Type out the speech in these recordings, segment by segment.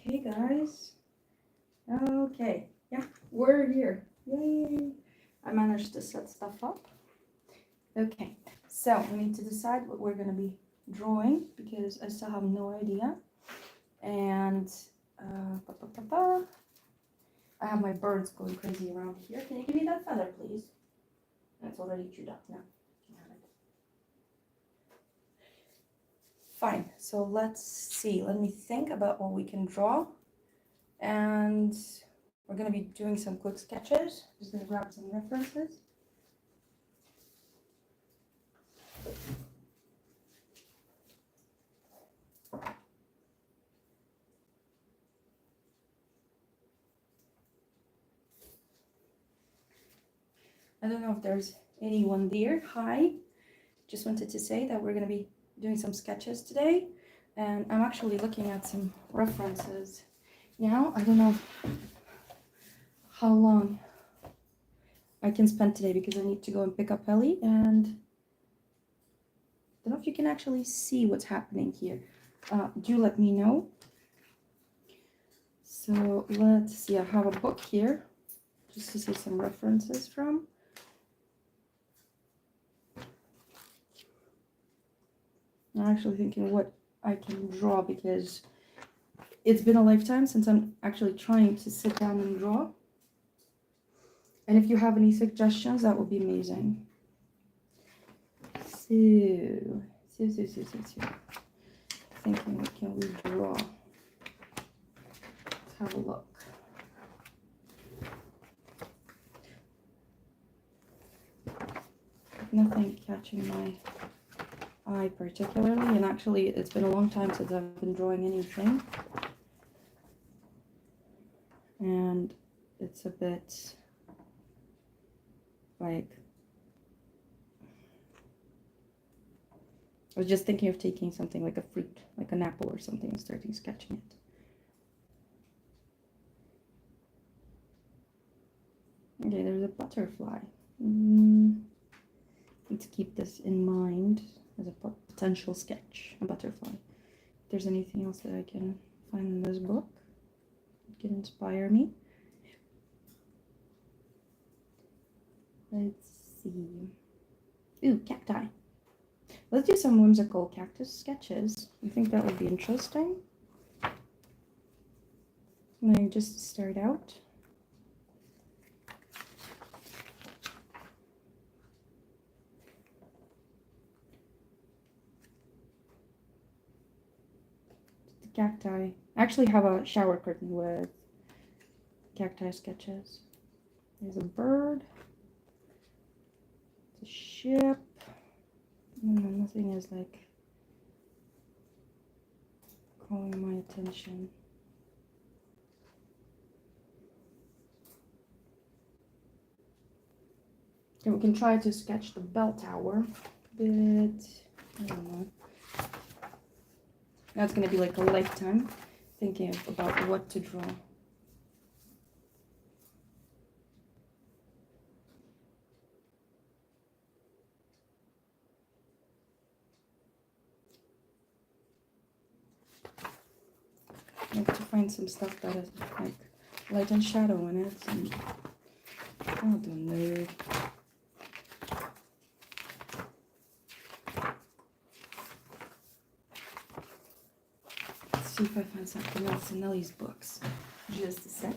Okay, guys. Okay, yeah, we're here. Yay! I managed to set stuff up. Okay, so we need to decide what we're gonna be drawing because I still have no idea. And I have my birds going crazy around here. Can you give me that feather, please? It's already chewed up now. Fine, so let's see. Let me think about what we can draw. And we're going to be doing some quick sketches. Just going to grab some references. I don't know if there's anyone there. Hi. Just wanted to say that we're going to be doing some sketches today. And I'm actually looking at some references now. I don't know how long I can spend today because I need to go and pick up Ellie. And I don't know if you can actually see what's happening here. Do let me know. So let's see, I have a book here just to see some references from. I'm actually thinking what I can draw because it's been a lifetime since I'm actually trying to sit down and draw. And if you have any suggestions, that would be amazing. So thinking, what can we draw? Let's have a look. Nothing catching my eye particularly, and actually it's been a long time since I've been drawing anything. And it's a bit like, I was just thinking of taking something like a fruit, like an apple or something, and starting sketching it. Okay, there's a butterfly. Let's keep this in mind as a potential sketch, a butterfly. If there's anything else that I can find in this book that can inspire me. Let's see. Ooh, cacti. Let's do some whimsical cactus sketches. I think that would be interesting. And I just start out. The cacti. I actually have a shower curtain with cacti sketches. There's a bird. It's a ship. Nothing is like calling my attention. And we can try to sketch the bell tower, but I don't know. That's gonna be like a lifetime thinking about what to draw. I have to find some stuff that is like light and shadow in it. And I don't know. Let's see if I find something else in Ellie's books. Just a sec.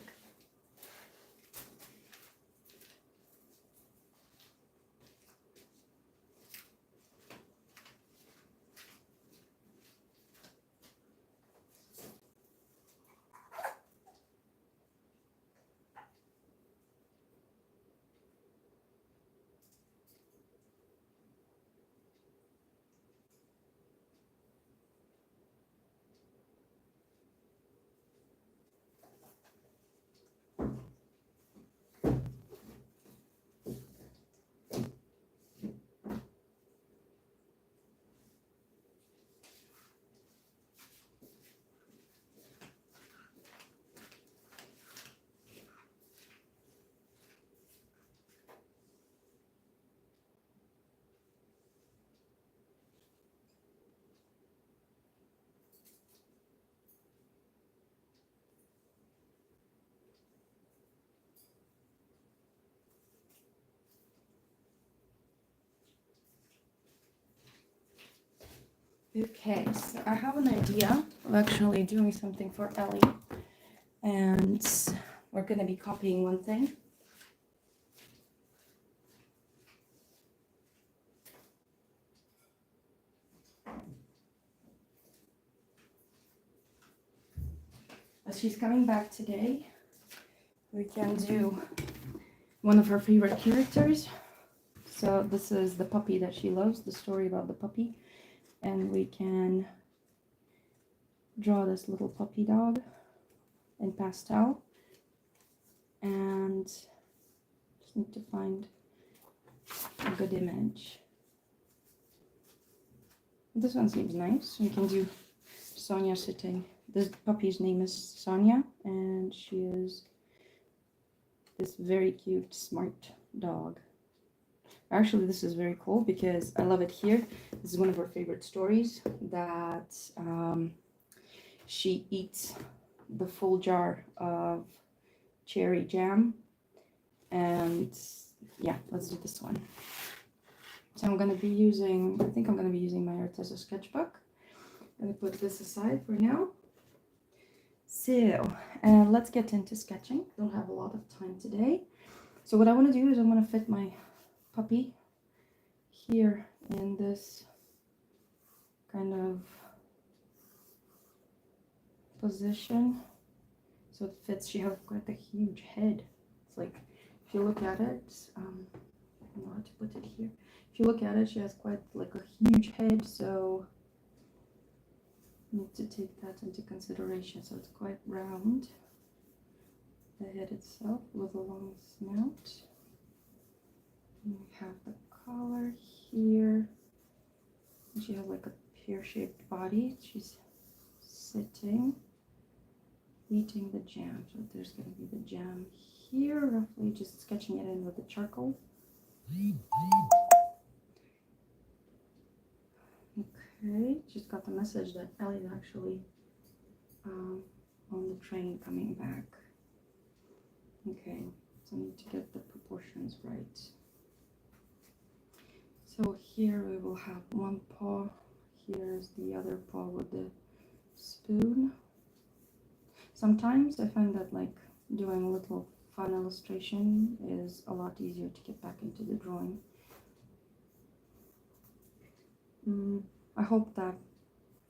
Okay, so I have an idea of actually doing something for Ellie, and we're gonna be copying one thing. As she's coming back today, we can do one of her favorite characters. So this is the puppy that she loves, the story about the puppy, and we can draw this little puppy dog in pastel, and just need to find a good image. This one seems nice. We can do Sonia sitting. This puppy's name is Sonia, and she is this very cute, smart dog. Actually, this is very cool because I love it here. This is one of her favorite stories that she eats the full jar of cherry jam. And yeah, let's do this one. So I'm going to be using, I think I'm going to be using my Arteza sketchbook. I'm going to put this aside for now. So let's get into sketching. Don't have a lot of time today. So what I want to do is I'm going to fit my puppy here in this kind of position. So it fits. She has quite a huge head. It's like, if you look at it, I don't know how to put it here. If you look at it, she has quite like a huge head, so need to take that into consideration. So it's quite round, the head itself, with a long snout. And we have the collar here. And she has like a pear-shaped body. She's sitting, eating the jam. So there's going to be the jam here, roughly just sketching it in with the charcoal. Okay, just got the message that Ellie's actually on the train coming back. Okay, so I need to get the proportions right. So here we will have one paw. Here's the other paw with the spoon. Sometimes I find that like doing a little fun illustration is a lot easier to get back into the drawing. I hope that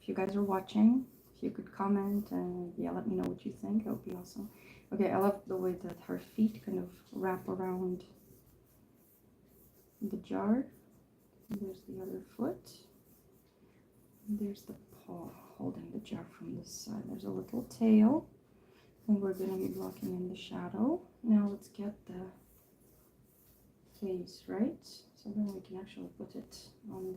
if you guys are watching, if you could comment and yeah, let me know what you think. That would be awesome. Okay, I love the way that her feet kind of wrap around the jar. And there's the other foot. And there's the paw holding the jar from this side. There's a little tail. And we're going to be blocking in the shadow. Now let's get the face, right? So then we can actually put it on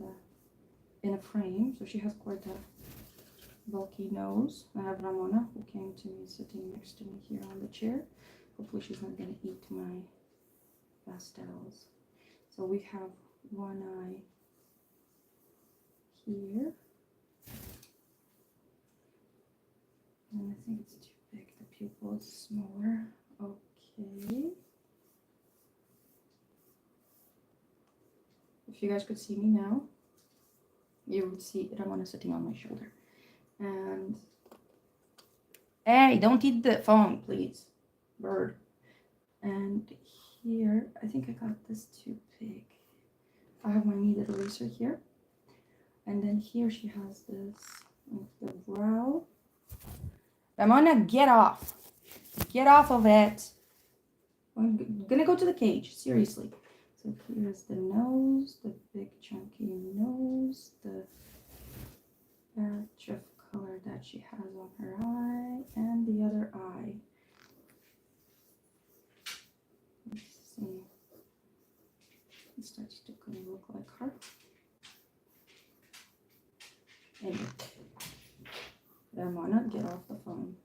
in a frame. So she has quite a bulky nose. I have Ramona, who came to me, sitting next to me here on the chair. Hopefully she's not going to eat my pastels. So we have one eye here. And I think it's too big. The pupil is smaller. Okay. If you guys could see me now, you would see Ramona sitting on my shoulder. And hey, don't eat the phone, please, bird. And here, I think I got this too big. I have my kneaded eraser here. And then here she has this, like the brow. Ramona, get off. Get off of it. I'm gonna go to the cage, seriously. So here's the nose, the big chunky nose, the patch of color that she has on her eye, and the other eye. Let's see. It starts to kind of look like her. Anyway, Ramona, get off the phone.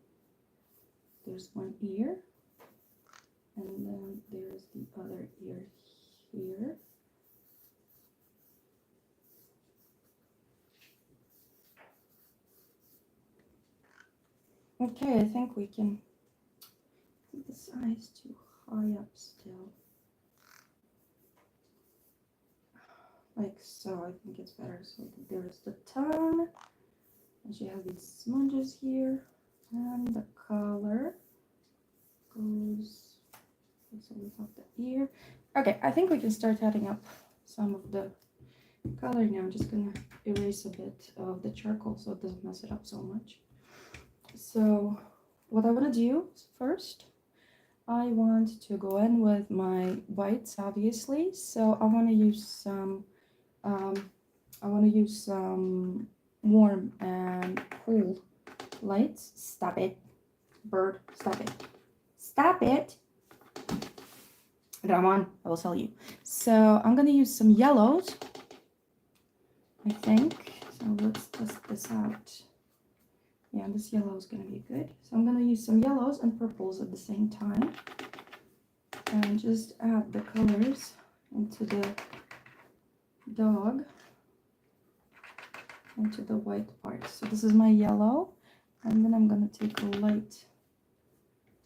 There's one ear, and then there's the other ear here. Okay, I think we can. I think this eye is too high up still. like so. I think it's better. So there's the tongue, and she has these smudges here, and the color goes. So we have the ear. Okay, I think we can start adding up some of the color now. I'm just gonna erase a bit of the charcoal so it doesn't mess it up so much. So what I want to do first, I want to go in with my whites, obviously. So I want to use some warm and cool lights. Stop it, bird, stop it, stop it, Ramon, I will tell you. So I'm gonna use some yellows, I think. So let's test this out. Yeah, this yellow is gonna be good. So I'm gonna use some yellows and purples at the same time, and just add the colors into the dog, into the white part. So this is my yellow, and then I'm gonna take a light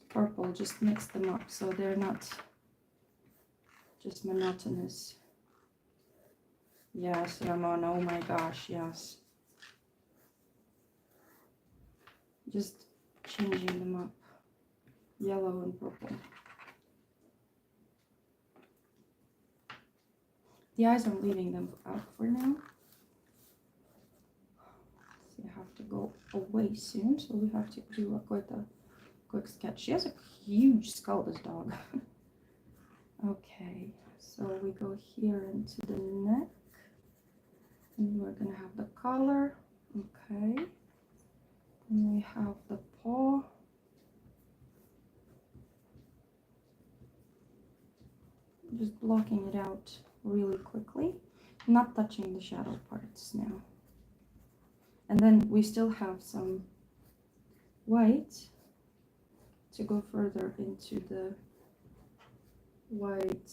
purple, just mix them up so they're not just monotonous. Yes, Ramon, oh my gosh, yes. Just changing them up, yellow and purple. The eyes, I'm leaving them out for now. So I have to go away soon, so we have to do quite a quick sketch. She has a huge skull, this dog. Okay, so we go here into the neck, and we're gonna have the collar. Okay, and we have the paw. Just blocking it out really quickly, not touching the shadow parts now. And then we still have some white to go further into the white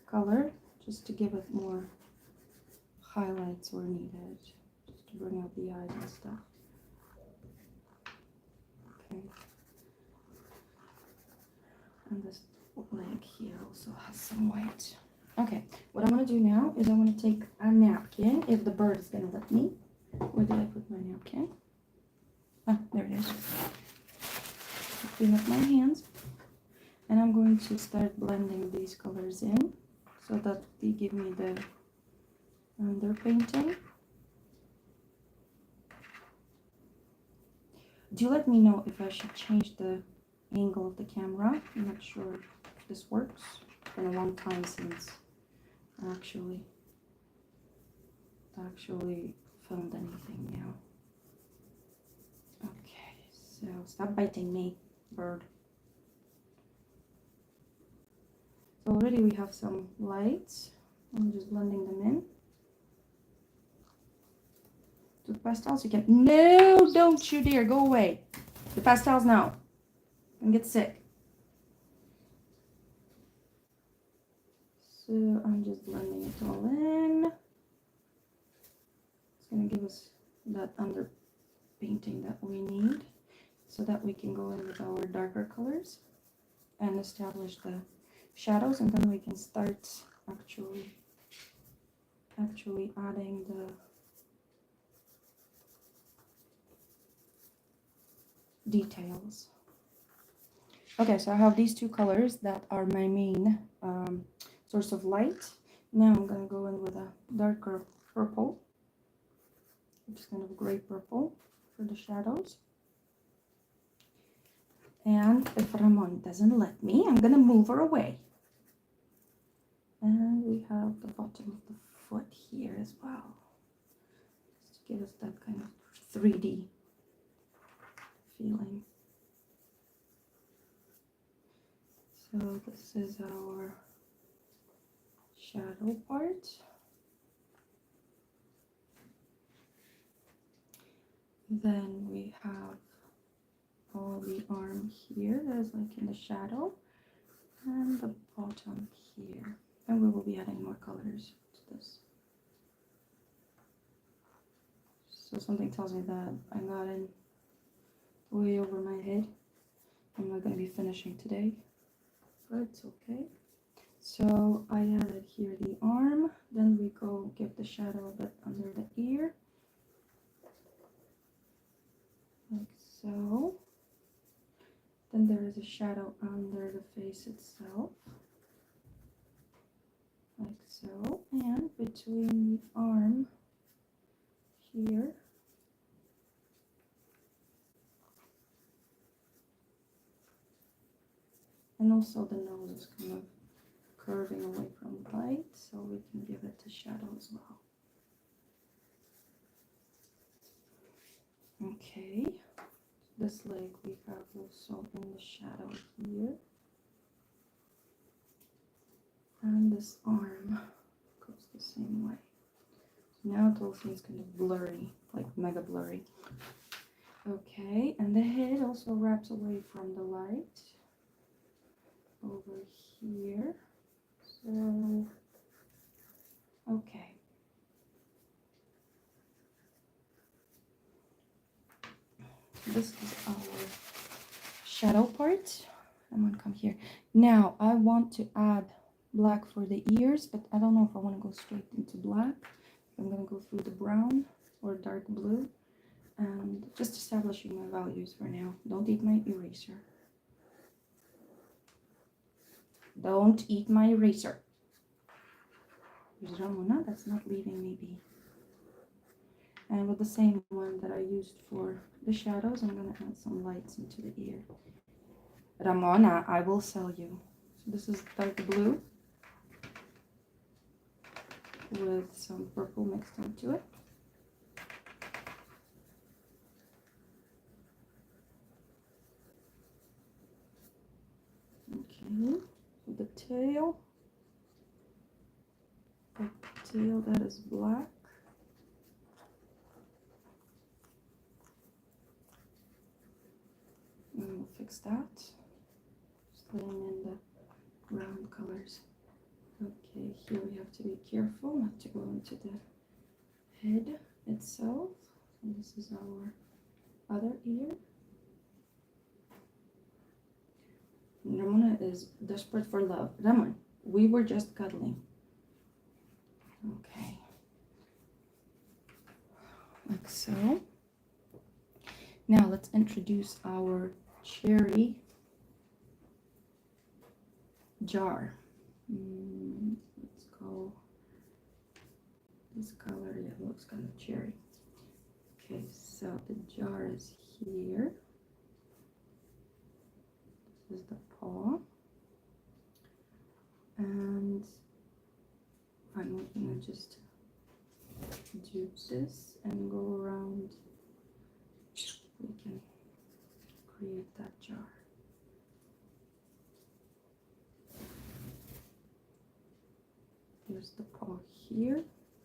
color, just to give it more highlights where needed, just to bring out the eyes and stuff. Okay. And this leg here also has some white. Okay, what I want to do now is I want to take a napkin, if the bird is going to let me. Where did I put my napkin? Ah, there it is. Clean up my hands. And I'm going to start blending these colors in so that they give me the underpainting. Do let me know if I should change the angle of the camera. I'm not sure if this works. It's been a long time since I actually filmed anything now. Okay, so stop biting me, bird. So already we have some lights. I'm just blending them in. To the pastels you can. No, don't you dare, go away. The pastels now. And get sick. So I'm just blending it all in. It's gonna give us that underpainting that we need, so that we can go in with our darker colors and establish the shadows, and then we can start actually adding the details. Okay, so I have these two colors that are my main source of light. Now I'm gonna go in with a darker purple, which is kind of gray purple for the shadows. And if Ramon doesn't let me, I'm gonna move her away. And we have the bottom of the foot here as well, just to give us that kind of 3D feeling. So this is our shadow part. Then we have all the arm here that is like in the shadow, and the bottom here. And we will be adding more colors to this. So something tells me that I got in way over my head. I'm not going to be finishing today, but it's okay. So I added here the arm, then we go give the shadow a bit under the ear, like so. Then there is a shadow under the face itself, like so, and between the arm here, and also the nose is kind of curving away from light, so we can give it a shadow as well. Okay, this leg we have also in the shadow here, and this arm goes the same way. So now it all seems kind of blurry, like mega blurry. Okay, and the head also wraps away from the light over here. So, okay. This is our shadow part. I'm gonna come here. Now I want to add black for the ears, but I don't know if I want to go straight into black. I'm gonna go through the brown or dark blue and just establishing my values for now. Don't eat my eraser. Don't eat my eraser. Ramona, that's not leaving me be. And with the same one that I used for the shadows, I'm gonna add some lights into the ear. Ramona, I will sell you. So this is dark blue with some purple mixed into it. Okay, so the tail that is black. And we'll fix that. Just laying in the brown colors. Okay, here we have to be careful not to go into the head itself. And this is our other ear. Ramona is desperate for love. Ramon, we were just cuddling. Okay. Like so. Now let's introduce our cherry jar. Let's go this color. Yeah, it looks kind of cherry. Okay, so the jar is here. This is the paw. And I'm gonna just do this and go around. We can create that jar. There's the paw here.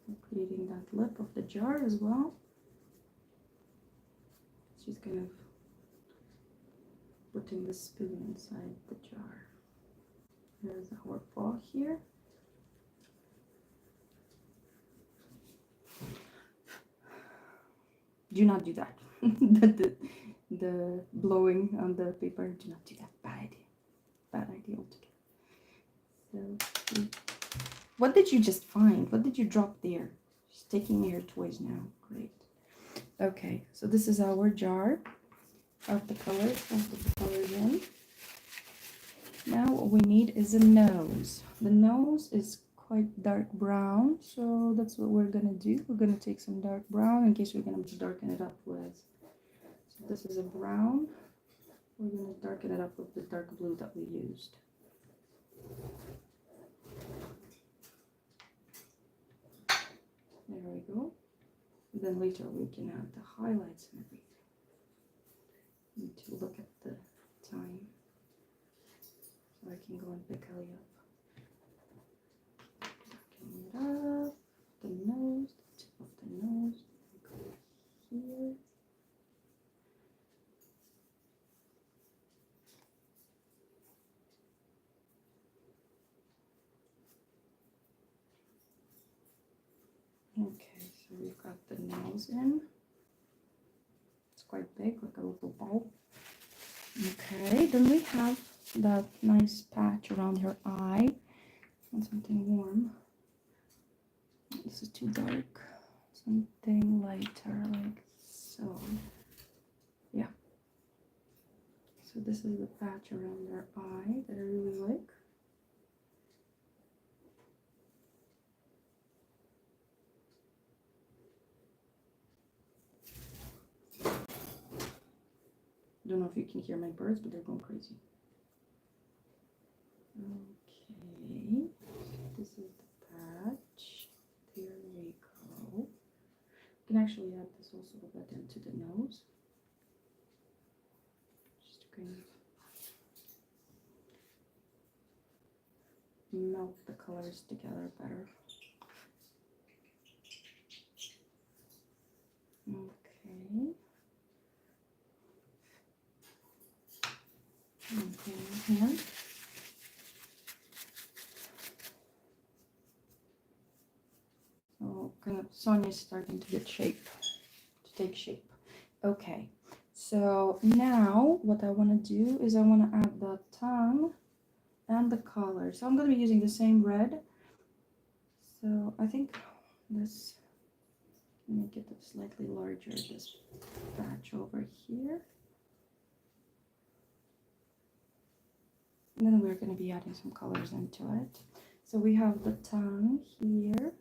I'm creating that lip of the jar as well. She's kind of putting the spoon inside the jar. There's our paw here. Do not do that. the blowing on the paper. Do not do that. Bad idea. Bad idea altogether. So, what did you just find? What did you drop there? She's taking your toys now. Great. Okay, so this is our jar of the colors. Most of the colors in. Now what we need is a nose. The nose is quite dark brown, so that's what we're gonna do. We're gonna take some dark brown in case we're gonna darken it up with. So this is a brown. We're gonna darken it up with the dark blue that we used. There we go. And then later we can add the highlights and everything. Need to look at the time so I can go and pick Ellie up. Darken it up. The nose, the tip of the nose. Go here. Okay, so we've got the nose in. It's quite big, like a little ball. Okay, then we have that nice patch around her eye. want something warm. This is too dark. Something lighter, like so. Yeah. So this is the patch around their eye that I really like. I don't know if you can hear my birds, but they're going crazy. Okay, this is the patch. There we go. You can actually add this also a bit into the nose. Just to kind of melt the colors together better. Okay. Okay, hand. So kind of Sonia's starting to get shape, to take shape. Okay, so now what I want to do is I want to add the tongue and the color. So I'm going to be using the same red. So I think this, make it slightly larger, this patch over here. And then we're going to be adding some colors into it. So we have the tongue here.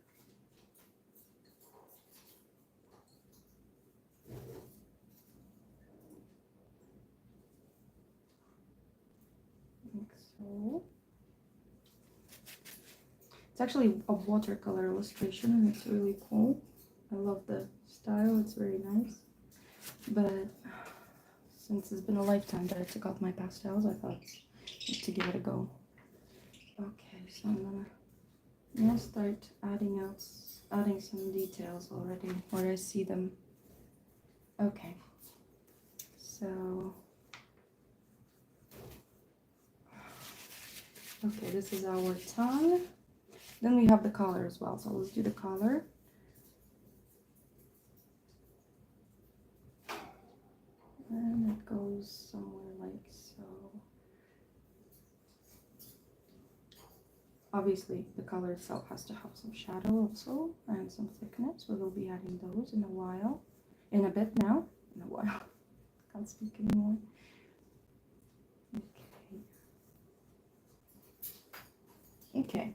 Like so. It's actually a watercolor illustration and it's really cool. I love the style, it's very nice. But since it's been a lifetime that I took out my pastels, I thought to give it a go. Okay, so I'm gonna start adding some details already where I see them. Okay, so okay, this is our tongue. Then we have the color as well. So let's do the color. And it goes somewhere like so. Obviously, the color itself has to have some shadow also and some thickness. So we'll be adding those in a while. In a bit now. In a while. Can't speak anymore. Okay.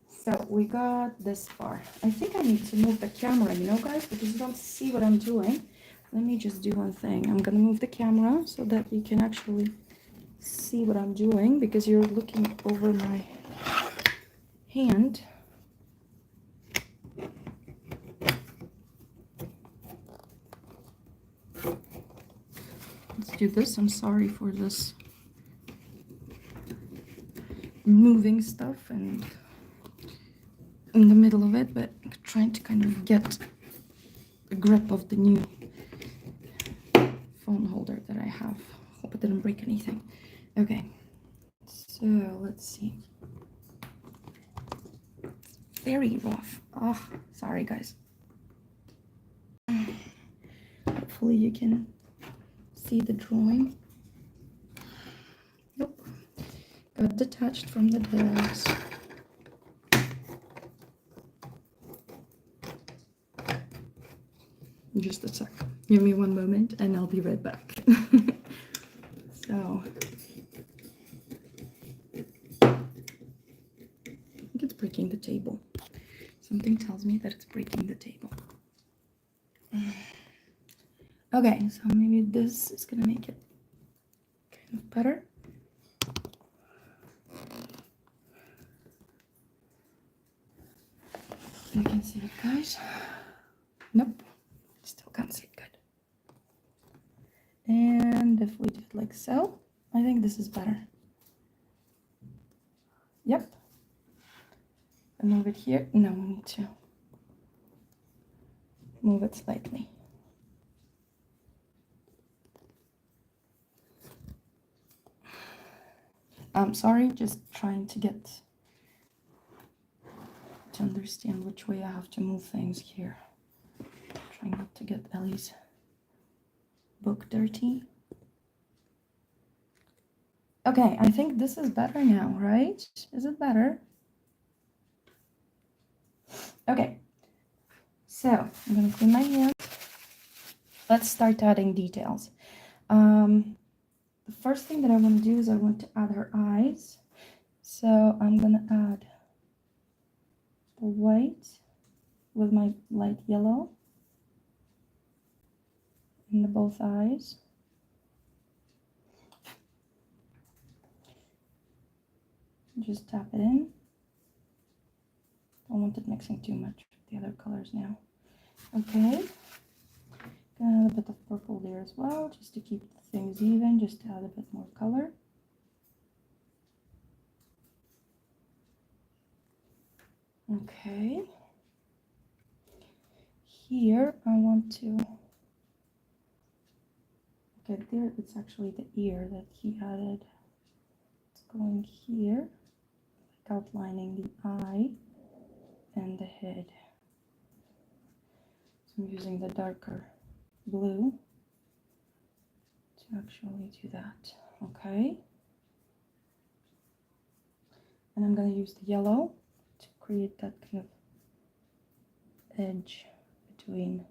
So we got this far. I think I need to move the camera, you know, guys, because you don't see what I'm doing. Let me just do one thing. I'm gonna move the camera so that you can actually see what I'm doing, because you're looking over my hand. Let's do this. I'm sorry for this moving stuff and in the middle of it, but I'm trying to kind of get a grip of the new phone holder that I have. Hope it didn't break anything. Okay, so let's see. Very rough. Oh, sorry guys. Hopefully you can see the drawing. Nope. Got detached from the dogs. Just a sec. Give me one moment and I'll be right back. So, I think it's breaking the table. Something tells me that it's breaking the table. Okay, so maybe this is gonna make it kind of better. You can see it, guys. Nope, still can't see it good. And if we do it like so, I think this is better. Yep. And move it here. No, we need to move it slightly. I'm sorry, just trying to understand which way I have to move things here. Trying not to get Ellie's book dirty. Okay, I think this is better now, right? Is it better? Okay, so I'm gonna clean my hands. Let's start adding details. The first thing that I want to do is I want to add her eyes. So I'm gonna add the white with my light yellow in the both eyes. Just tap it in. Don't want it mixing too much with the other colors now. Okay. Gonna add a bit of purple there as well, just to keep things even, just to add a bit more color. Okay. Here I want to, okay, there it's actually the ear that he added. It's going here, like outlining the eye and the head. So I'm using the darker blue to actually do that. Okay. And I'm going to use the yellow to create that kind of edge between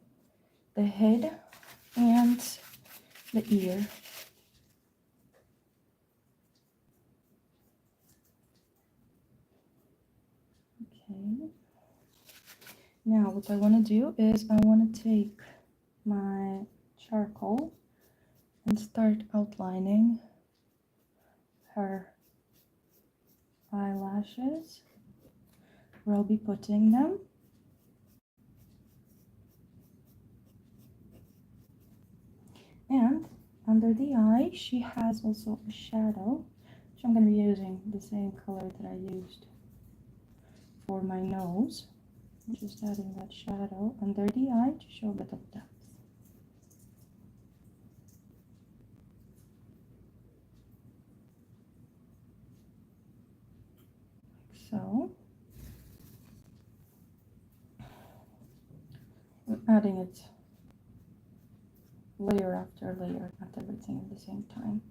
the head and the ear. Okay. Now what I want to do is I want to take my charcoal and start outlining her eyelashes, where I'll be putting them. And under the eye, she has also a shadow, which I'm going to be using the same color that I used for my nose. Just adding that shadow under the eye to show a bit of depth. Like so. I'm adding it layer after layer, not everything at the same time,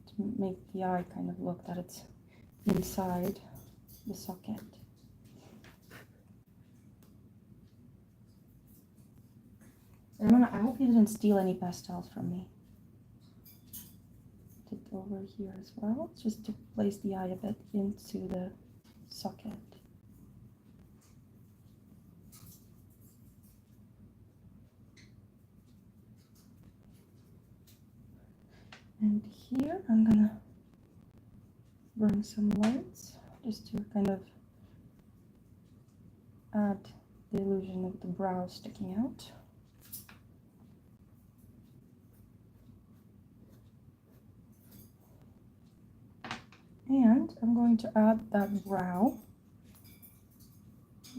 to make the eye kind of look that it's inside the socket. I hope you didn't steal any pastels from me. Put it over here as well, just to place the eye a bit into the socket. And here I'm gonna bring some lights just to kind of add the illusion of the brow sticking out. And I'm going to add that brow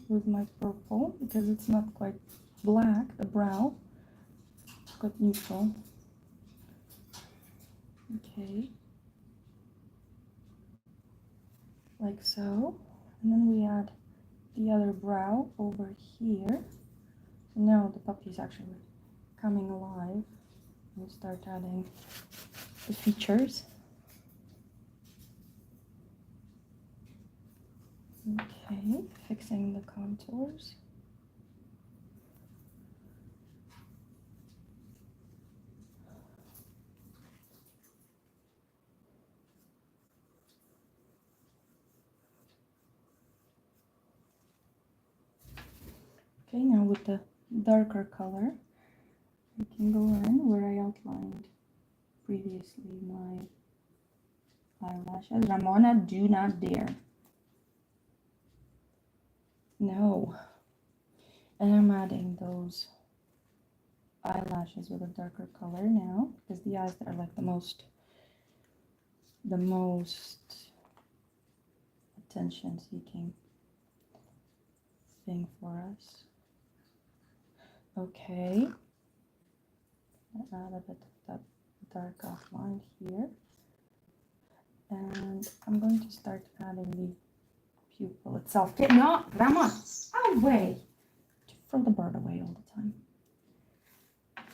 with my purple because it's not quite black, the brow, it's quite neutral. Okay, like so. And then we add the other brow over here. So now the puppy's actually coming alive. We'll start adding the features. Okay, fixing the contours. Okay, now with the darker color, I can go in where I outlined previously my eyelashes. Ramona, do not dare. No. And I'm adding those eyelashes with a darker color now, because the eyes that are like the most attention seeking thing for us. Okay. Add a bit of that dark outline here. And I'm going to start adding the pupil itself. No, Rama, away! Throw the bird away all the time.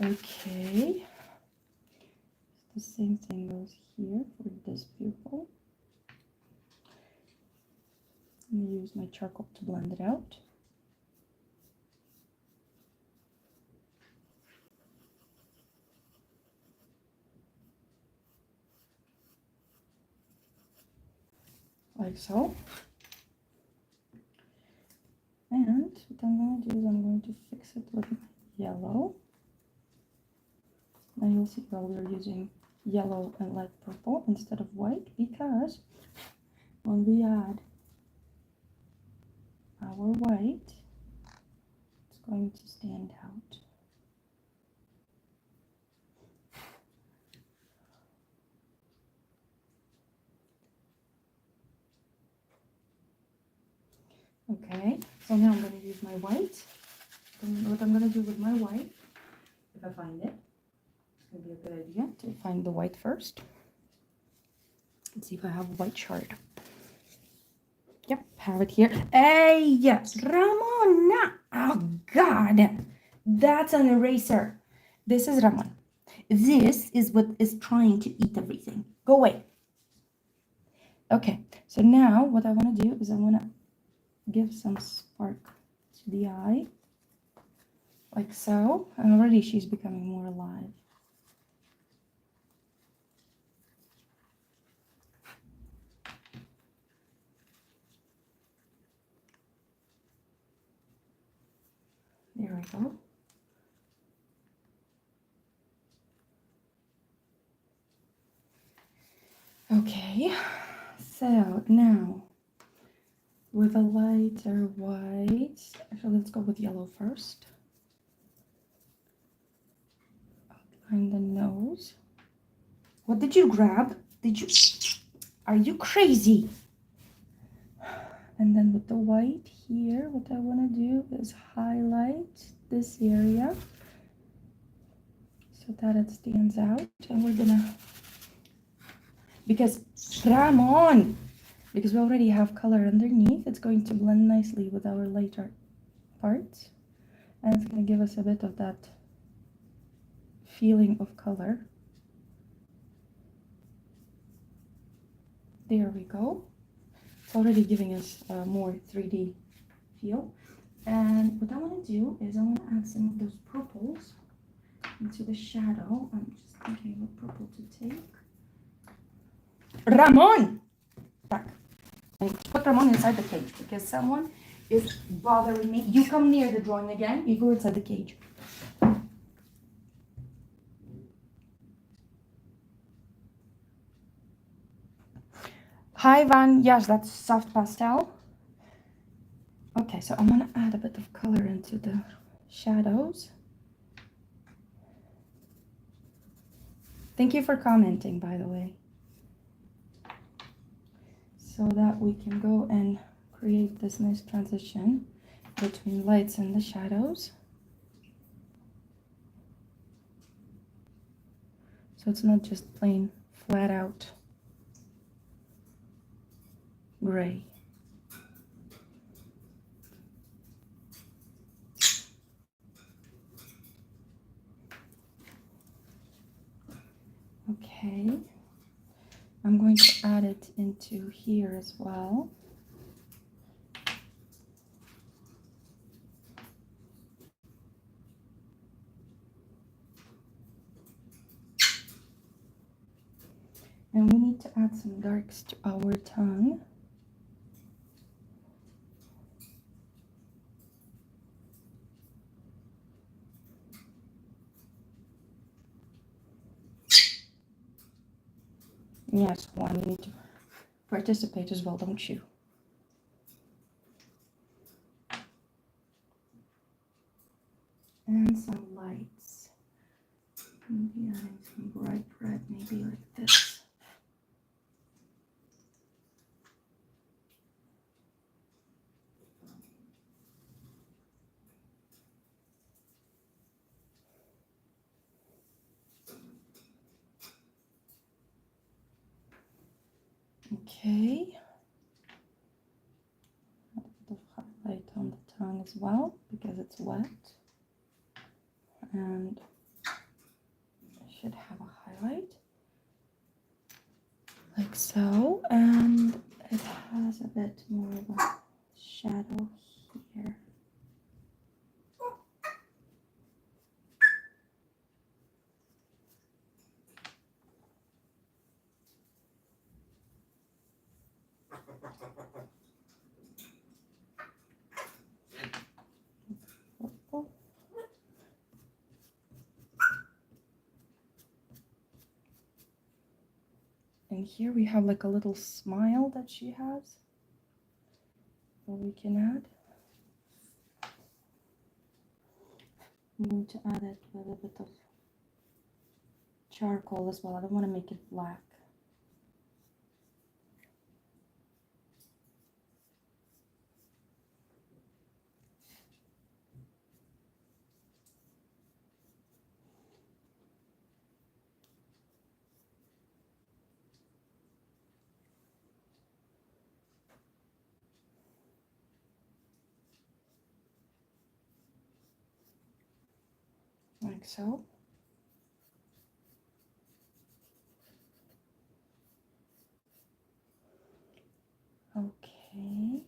Okay. The same thing goes here for this pupil. I'm going to use my charcoal to blend it out. Like so. And what I'm going to do is I'm going to fix it with yellow. Now you'll see why we're using yellow and light purple instead of white, because when we add our white, it's going to stand out. Okay, so now I'm going to use my white. And what I'm going to do with my white, if I find it, it's going to be a good idea to find the white first. Let's see if I have a white shard. Yep, have it here. Hey, yes, Ramona. Oh, God. That's an eraser. This is Ramon. This is what is trying to eat everything. Go away. Okay, so now what I want to do is I want to give some spark to the eye. Like so. And already she's becoming more alive. There we go. Okay, so now with a lighter white, actually let's go with yellow first. Outline the nose. What did you grab? Are you crazy? And then with the white here, what I want to do is highlight this area so that it stands out. And we're gonna, because Ramon, because we already have color underneath, it's going to blend nicely with our lighter parts. And it's going to give us a bit of that feeling of color. There we go. It's already giving us a more 3D feel. And what I want to do is I want to add some of those purples into the shadow. I'm just thinking what purple to take. Ramon! Back. And put Ramon inside the cage because someone is bothering me. You come near the drawing again, you go inside the cage. Hi, Van. Yes, that's soft pastel. Okay, so I'm going to add a bit of color into the shadows. Thank you for commenting, by the way. So that we can go and create this nice transition between lights and the shadows. So it's not just plain flat out gray. Okay, I'm going to add it into here as well. And we need to add some darks to our tongue. Yes, Juan, you need to participate as well, don't you? And some lights. Maybe adding some bright red, maybe like this. Okay. A bit of highlight on the tongue as well because it's wet. And I should have a highlight like so. And it has a bit more of a shadow here. And here we have like a little smile that she has that we can add. I'm going to add it with a bit of charcoal as well. I don't want to make it black. Like so. Okay.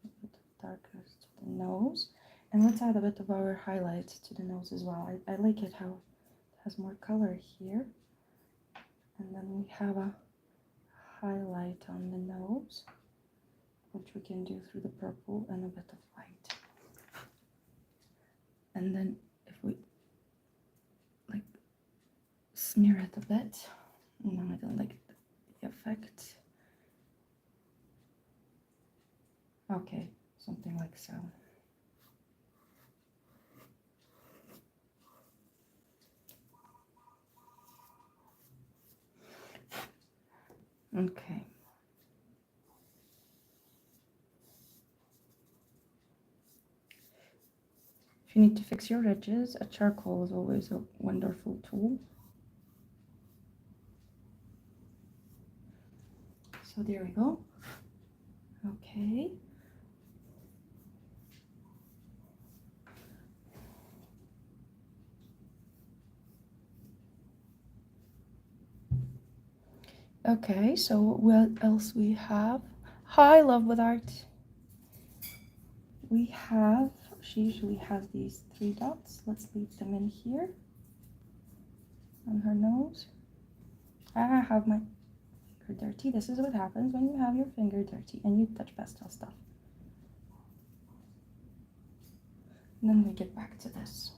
A bit darker to the nose. And let's add a bit of our highlights to the nose as well. I like it how it has more color here. And then we have a highlight on the nose, which we can do through the purple and a bit of white. And then if we like smear it a bit, no, I don't like the effect. Okay, something like so. Okay. If you need to fix your edges, a charcoal is always a wonderful tool. So there we go. Okay. Okay, so what else we have? Hi, Love with Art. We have, she usually has these 3 dots. Let's leave them in here on her nose. I have my finger dirty. This is what happens when you have your finger dirty and you touch pastel stuff. And then we get back to this.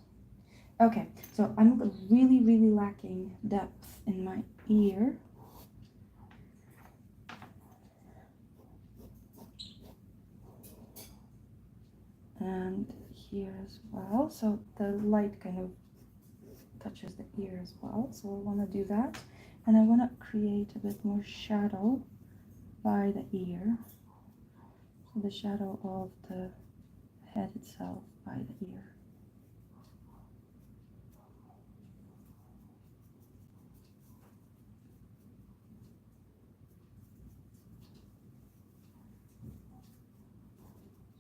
Okay, so I'm really lacking depth in my ear. And here as well, so the light kind of touches the ear as well, so I want to do that, and I want to create a bit more shadow by the ear, so the shadow of the head itself by the ear.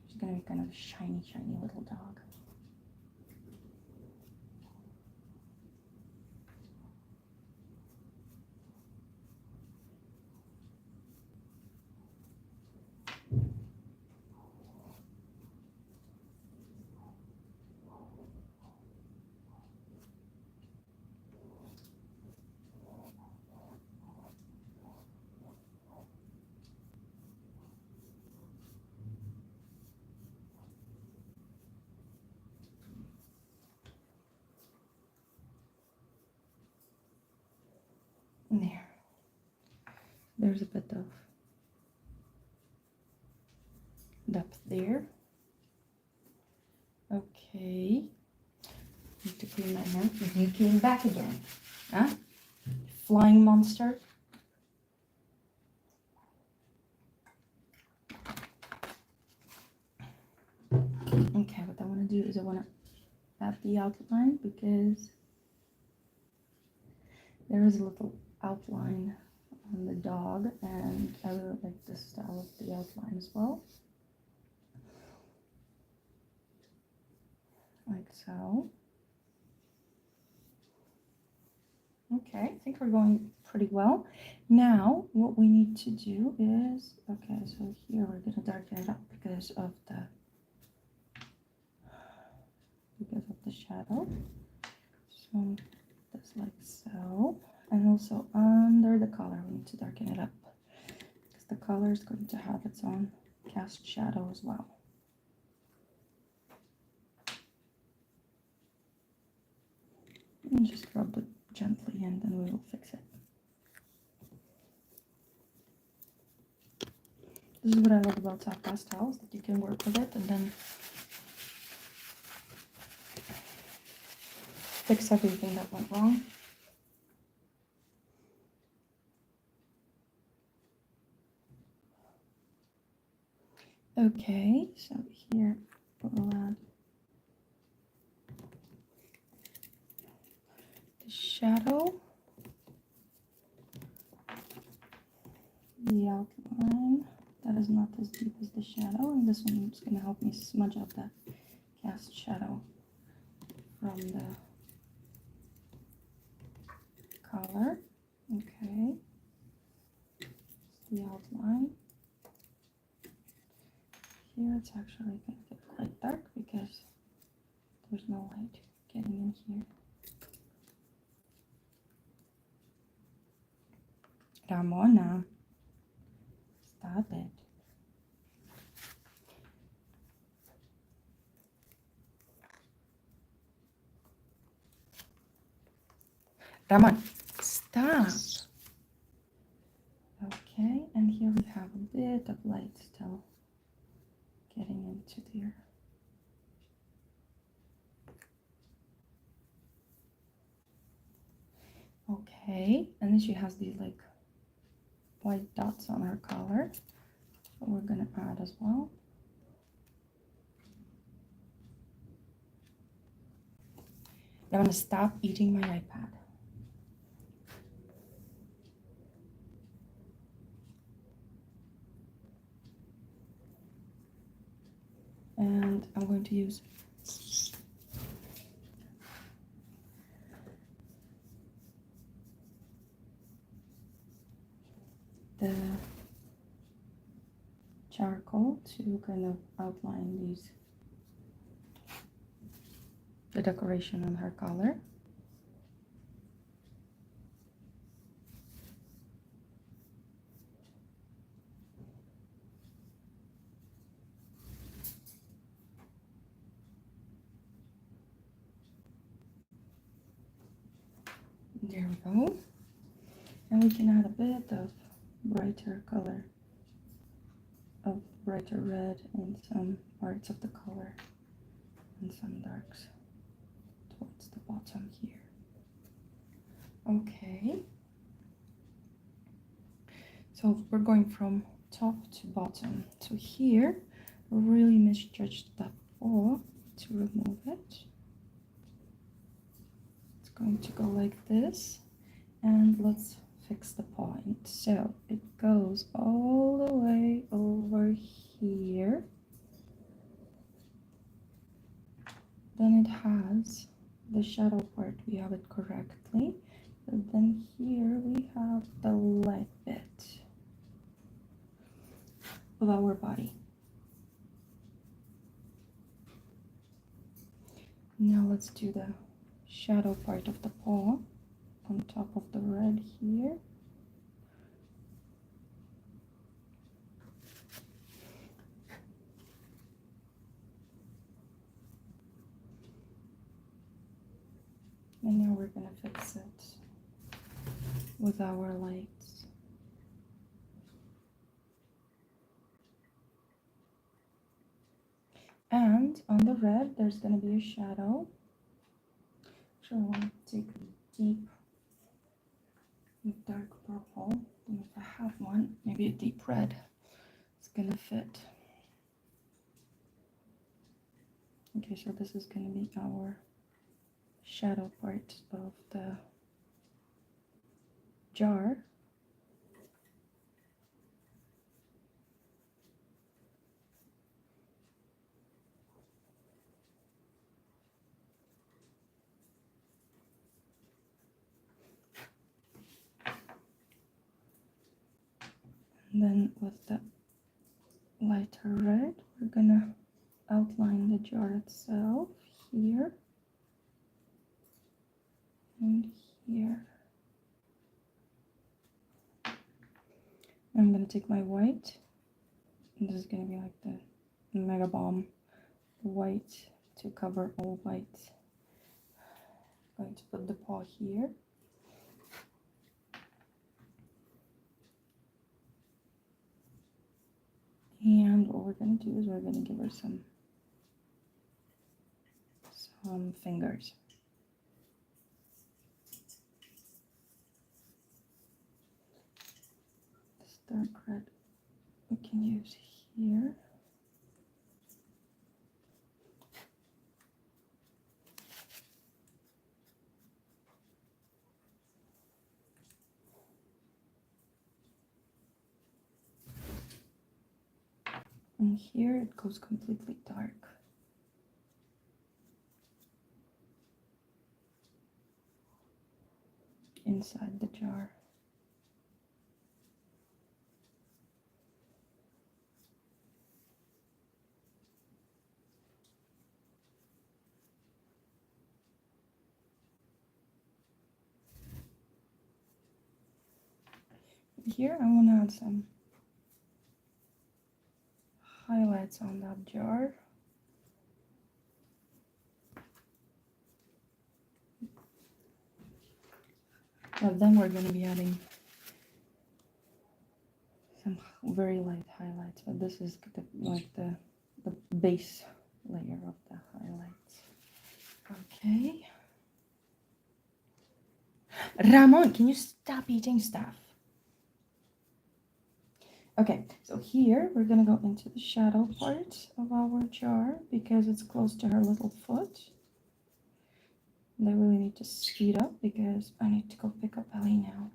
She's gonna be kind of a shiny little dog. There's a bit of depth there. Okay. Need to clean my mouth. You came back again. Huh? Flying monster. Okay, what I want to do is I want to add the outline because there is a little outline on the dog, and I really like the style of the outline as well. Like so. Okay, I think we're going pretty well. Now what we need to do is, okay, so here we're gonna darken it up because of the shadow. So just like so, and also under the color we need to darken it up because the color is going to have its own cast shadow as well. And just rub it gently and then we will fix it. This is what I love about soft pastels, that you can work with it and then fix everything that went wrong. Okay, so here we'll add the shadow, the outline that is not as deep as the shadow, and this one is going to help me smudge out that cast shadow from the color. Okay, the outline. Here it's actually going to get quite dark because there's no light getting in here. Ramona, stop it. Ramon, stop. Okay, and here we have a bit of light still getting into there. Okay, and then she has these like white dots on her collar, so we're gonna add as well. I'm gonna stop eating my iPad. And I'm going to use the charcoal to kind of outline the decoration on her collar. There we go. And we can add a bit of brighter color, of brighter red in some parts of the color and some darks towards the bottom here. Okay. So we're going from top to bottom. So here, really misjudged that paw to remove it. It's going to go like this, and let's fix the point. So it goes all the way over here. Then it has the shadow part, we have it correctly. But then here we have the leg bit of our body. Now let's do the shadow part of the paw on top of the red here. And now we're gonna fix it with our lights. And on the red, there's gonna be a shadow. Actually, I want to take a deep, dark purple. And if I have one, maybe a deep red. It's gonna fit. Okay, so this is gonna be our shadow part of the jar. And then with the lighter red, we're gonna outline the jar itself here and here. I'm gonna take my white, and this is gonna be like the mega bomb white to cover all white. I'm going to put the paw here. And what we're gonna do is we're gonna give her some fingers. This dark red we can use here. And here it goes completely dark. Inside the jar. Here I want to add some highlights on that jar. But then we're going to be adding some very light highlights, but this is like the base layer of the highlights. Okay. Ramon, can you stop eating stuff? Okay, so here we're gonna go into the shadow part of our jar because it's close to her little foot. And I really need to speed up because I need to go pick up Ellie now.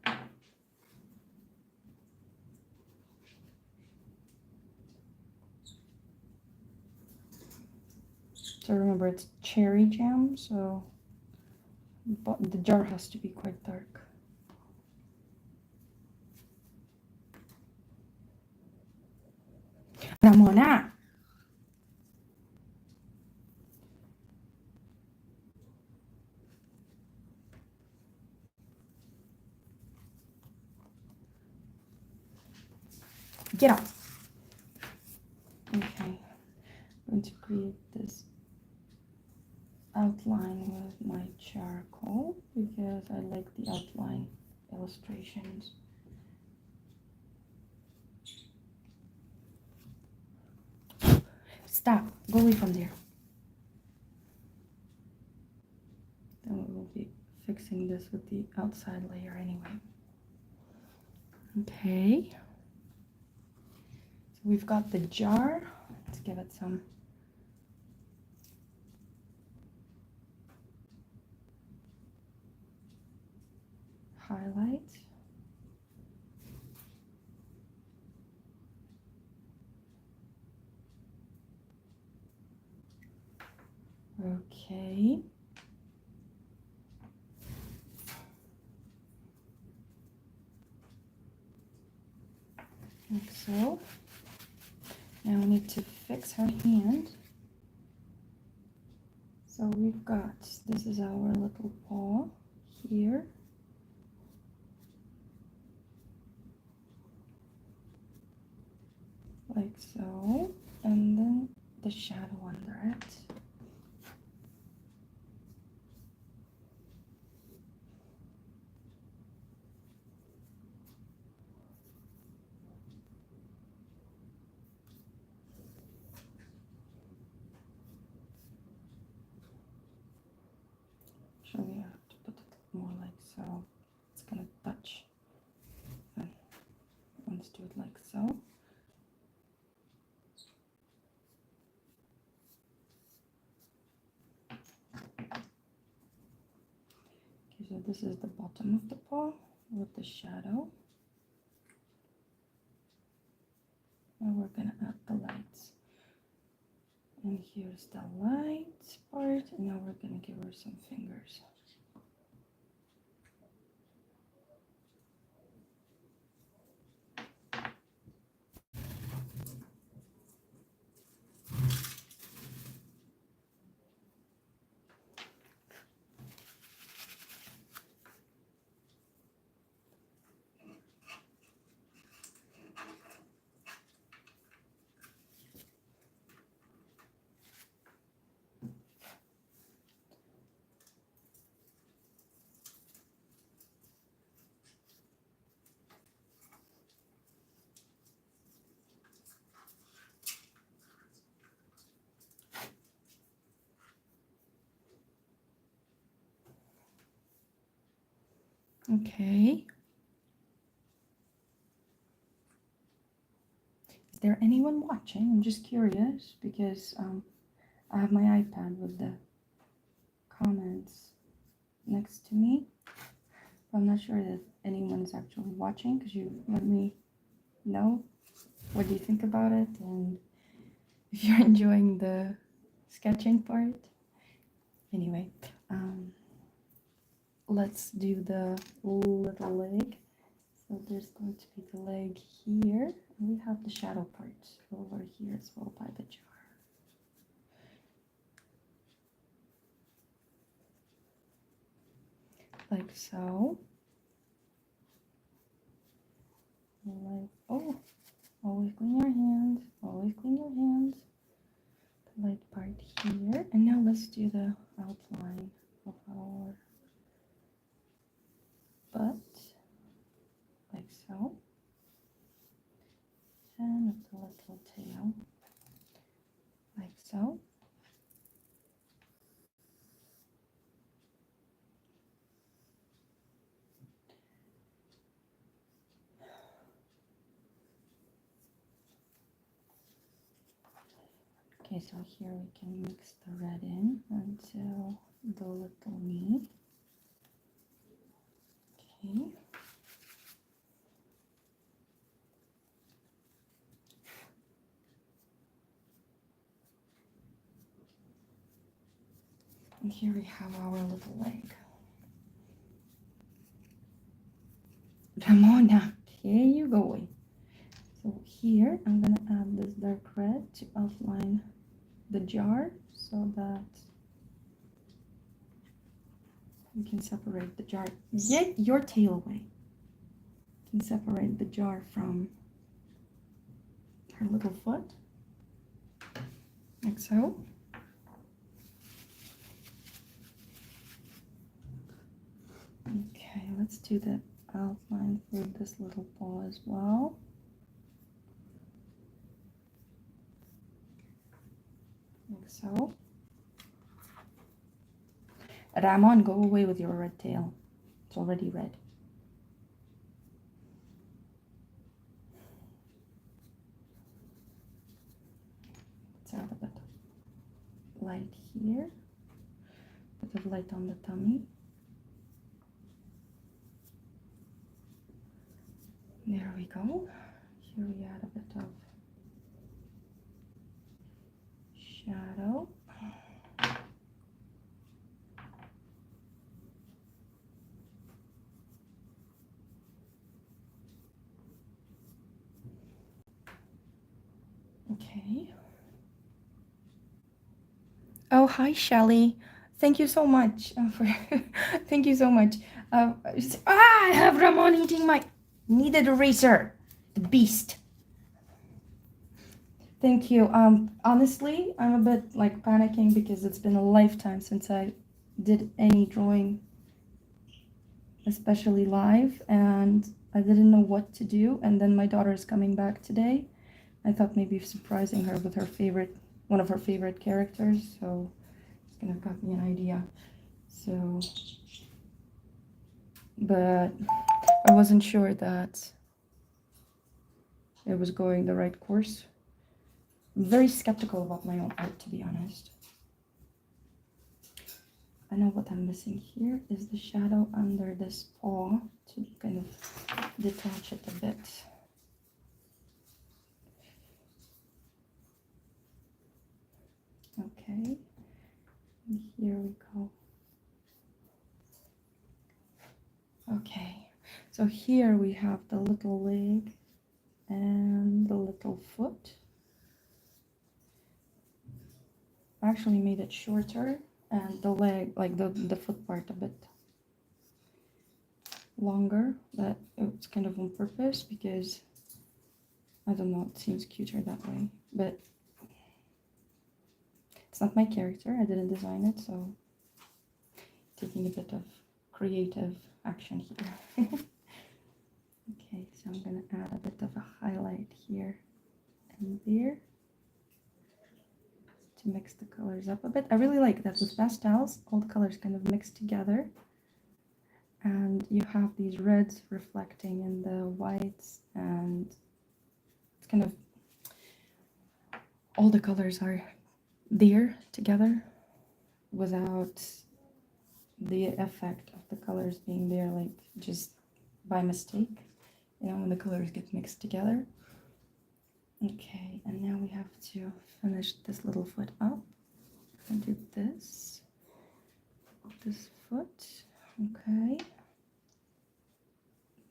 So remember, it's cherry jam, so the jar has to be quite dark. Ramona! Get up! Okay, I'm going to create this outline with my charcoal because I like the outline illustrations. Stop! Go away from there. Then we will be fixing this with the outside layer anyway. Okay. So we've got the jar. Let's give it some highlights. Okay. Like so. Now we need to fix her hand. So we've got, this is our little paw here. Like so. And then the shadow under it. Actually, I have to put it more like so. It's gonna touch. Let's do it like so. Okay, so this is the bottom of the paw with the shadow. And we're gonna add the lights. And here's the lights part, and now we're gonna give her some fingers. Okay. Is there anyone watching? I'm just curious because I have my iPad with the comments next to me. I'm not sure that anyone's actually watching. Could you let me know what do you think about it and if you're enjoying the sketching part? Anyway, let's do the little leg. So there's going to be the leg here. And we have the shadow part over here as well by the jar. Like so. Like, oh, always clean your hands. Always clean your hands. The light part here. And now let's do the outline of our butt. Like so. And of the little tail. Like so. Okay, so here we can mix the red in until the little knee. Okay. And here we have our little leg. Ramona, here you go. So here I'm gonna add this dark red to outline the jar so that we can separate the jar. Get your tail away. Can separate the jar from her little foot, like so. Okay, let's do the outline for this little paw as well. Like so. Ramon, go away with your red tail. It's already red. Let's add a bit of light here. A bit of light on the tummy. There we go. Here we add a bit of shadow. Okay. Oh, hi, Shelly. Thank you so much for. Thank you so much. I have Ramon eating my needed eraser. The beast. Thank you. Honestly, I'm a bit like panicking because it's been a lifetime since I did any drawing, especially live, and I didn't know what to do. And then my daughter is coming back today. I thought maybe surprising her with her favorite, one of her favorite characters. So it's gonna got me an idea. So, but I wasn't sure that it was going the right course. I'm very skeptical about my own art, to be honest. I know what I'm missing here is the shadow under this paw to kind of detach it a bit. Okay, and here we go. Okay, so here we have the little leg and the little foot. I actually made it shorter and the leg, like the foot part a bit longer. That it's kind of on purpose because I don't know, it seems cuter that way, but it's not my character. I didn't design it, so taking a bit of creative action here. Okay, so I'm gonna add a bit of a highlight here and there to mix the colors up a bit. I really like that with pastels, all the colors kind of mixed together. and you have these reds reflecting in the whites, and it's kind of all the colors are there together without the effect of the colors being there like just by mistake, you know, when the colors get mixed together. Okay, and now we have to finish this little foot up and do this foot. Okay,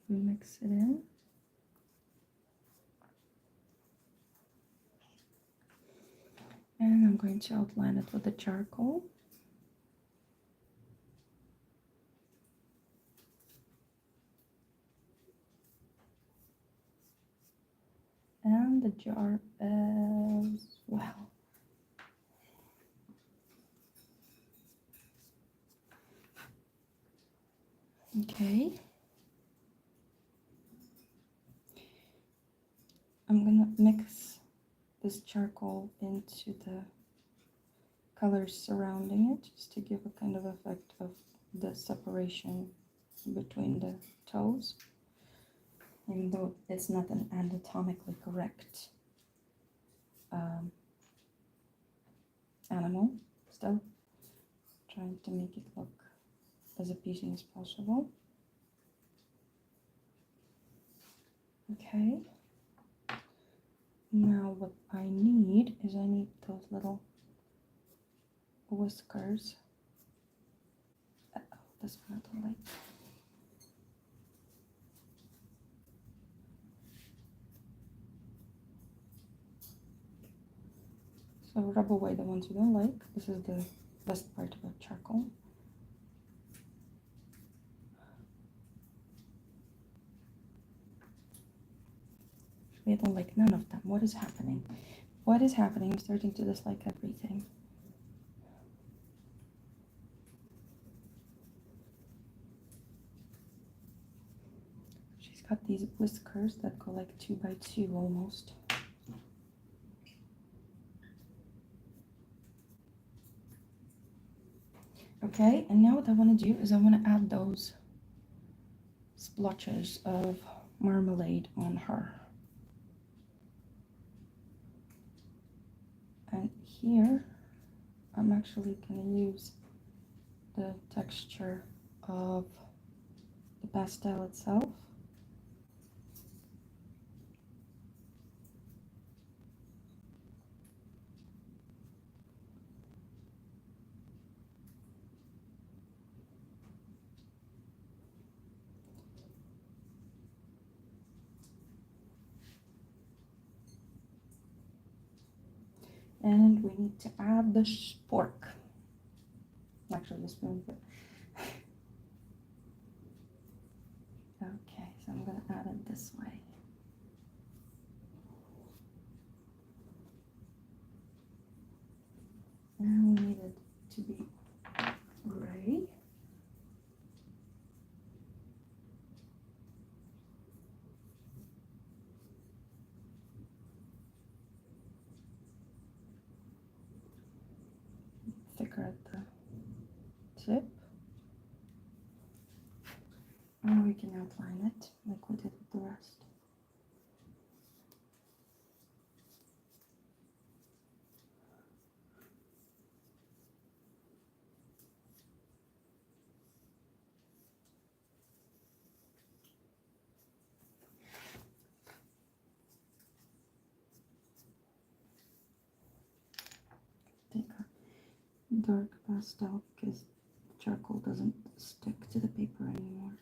we mix it in. And I'm going to outline it with the charcoal. And the jar as well. Okay. I'm gonna mix this charcoal into the colors surrounding it just to give a kind of effect of the separation between the toes, even though it's not an anatomically correct animal, still trying to make it look as appeasing as possible. Okay, now what I need is I need those little whiskers. This one I don't like. So rub away the ones you don't like. This is the best part about charcoal. I don't like none of them. What is happening? What is happening? I'm starting to dislike everything. She's got these whiskers that go like 2 by 2 almost. Okay, and now what I want to do is I want to add those splotches of marmalade on her. And here I'm actually going to use the texture of the pastel itself. And we need to add the spork. Actually, the spoon, but okay, so I'm gonna add it this way. And we need it to be gray. Thicker at the tip. And we can outline it like we did with the rest. Take a dark pastel because charcoal doesn't stick to the paper anymore.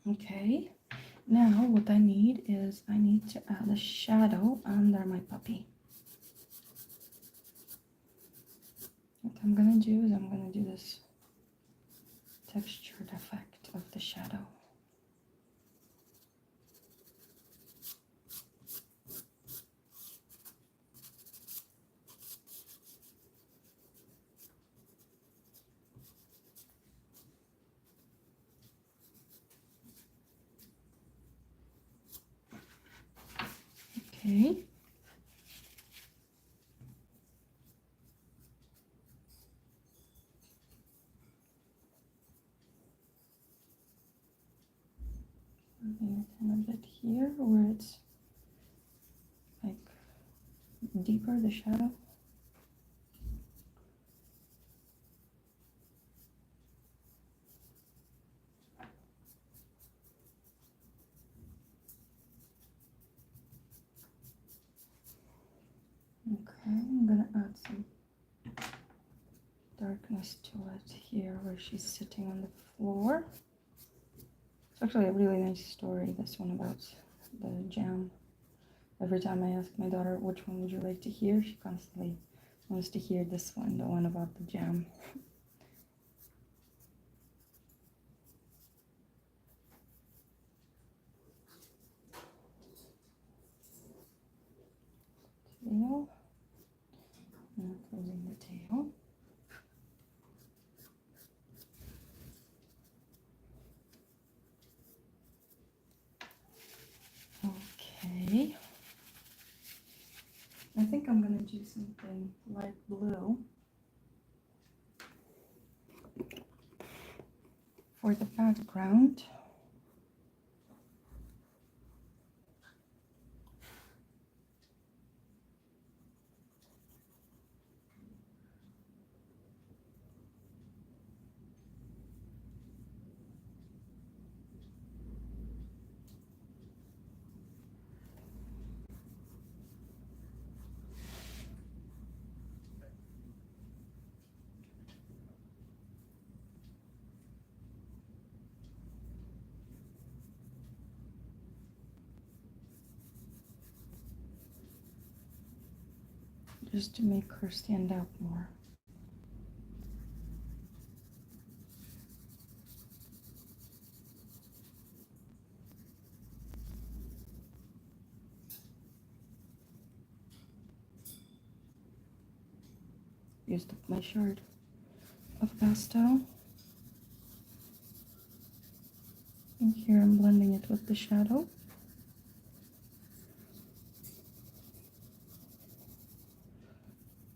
Okay, now what I need is I need to add a shadow under my puppy. What I'm gonna do is I'm gonna do this textured effect of the shadow. Okay. Moving it in a bit here where it's like deeper, the shadow. Okay, I'm gonna add some darkness to it here where she's sitting on the floor. It's actually a really nice story, this one about the jam. Every time I ask my daughter which one would you like to hear, she constantly wants to hear this one, the one about the jam. Tail. Now closing the tail. Okay. I think I'm gonna do something light blue for the background. Just to make her stand out more. Used up my shard of pastel. And here I'm blending it with the shadow.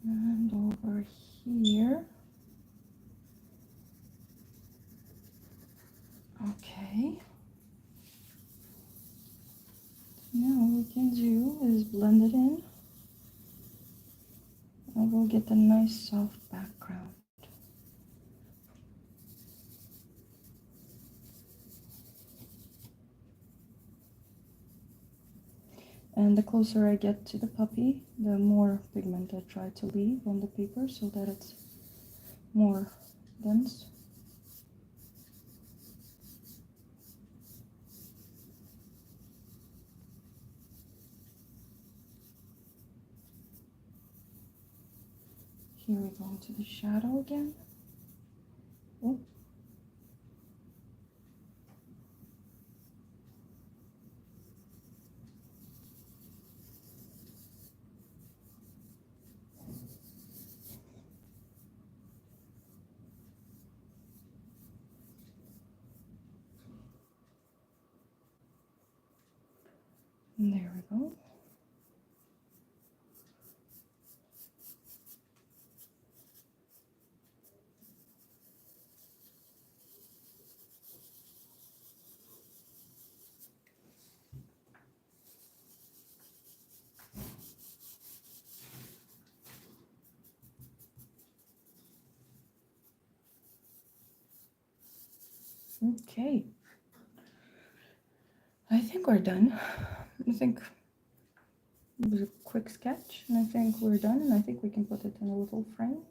And over here. Okay. Now what we can do is blend it in. And we'll get a nice soft background. And the closer I get to the puppy, the more pigment I try to leave on the paper so that it's more dense. Here we go into the shadow again. Oh. And there we go. Okay. I think we're done. I think it was a quick sketch, and I think we're done, and I think we can put it in a little frame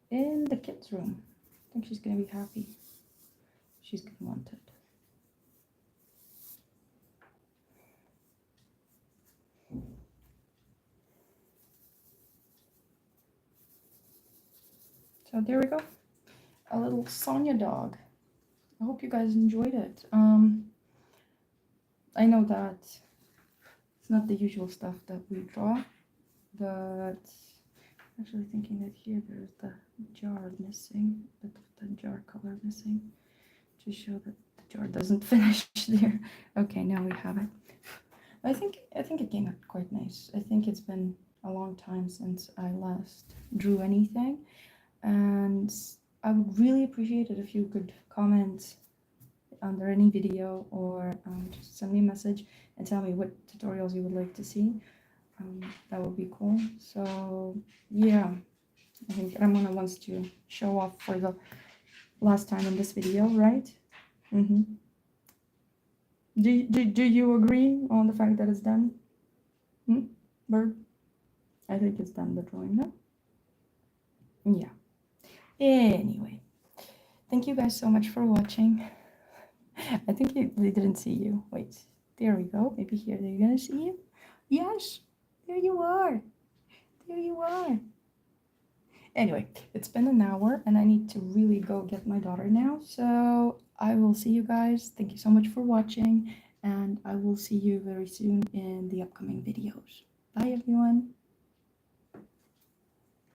in the kids' room. I think she's gonna be happy. She's gonna want it. So there we go. A little Sonia dog. I hope you guys enjoyed it. I know that it's not the usual stuff that we draw, but actually thinking that here there's the jar missing, a bit of the jar color missing, to show that the jar doesn't finish there. Okay, now we have it. I think it came out quite nice. I think it's been a long time since I last drew anything, and I would really appreciate it if you could comment under any video or just send me a message and tell me what tutorials you would like to see. That would be cool. So yeah, I think Ramona wants to show off for the last time in this video, right? Mm-hmm. Do you agree on the fact that it's done? Bird? I think it's done, the drawing, no? Yeah. Anyway, thank you guys so much for watching. I think they didn't see you. Wait, there we go. Maybe here they're gonna see you. Yes, there you are. There you are. Anyway, it's been an hour and I need to really go get my daughter now. So I will see you guys. Thank you so much for watching, and I will see you very soon in the upcoming videos. Bye, everyone.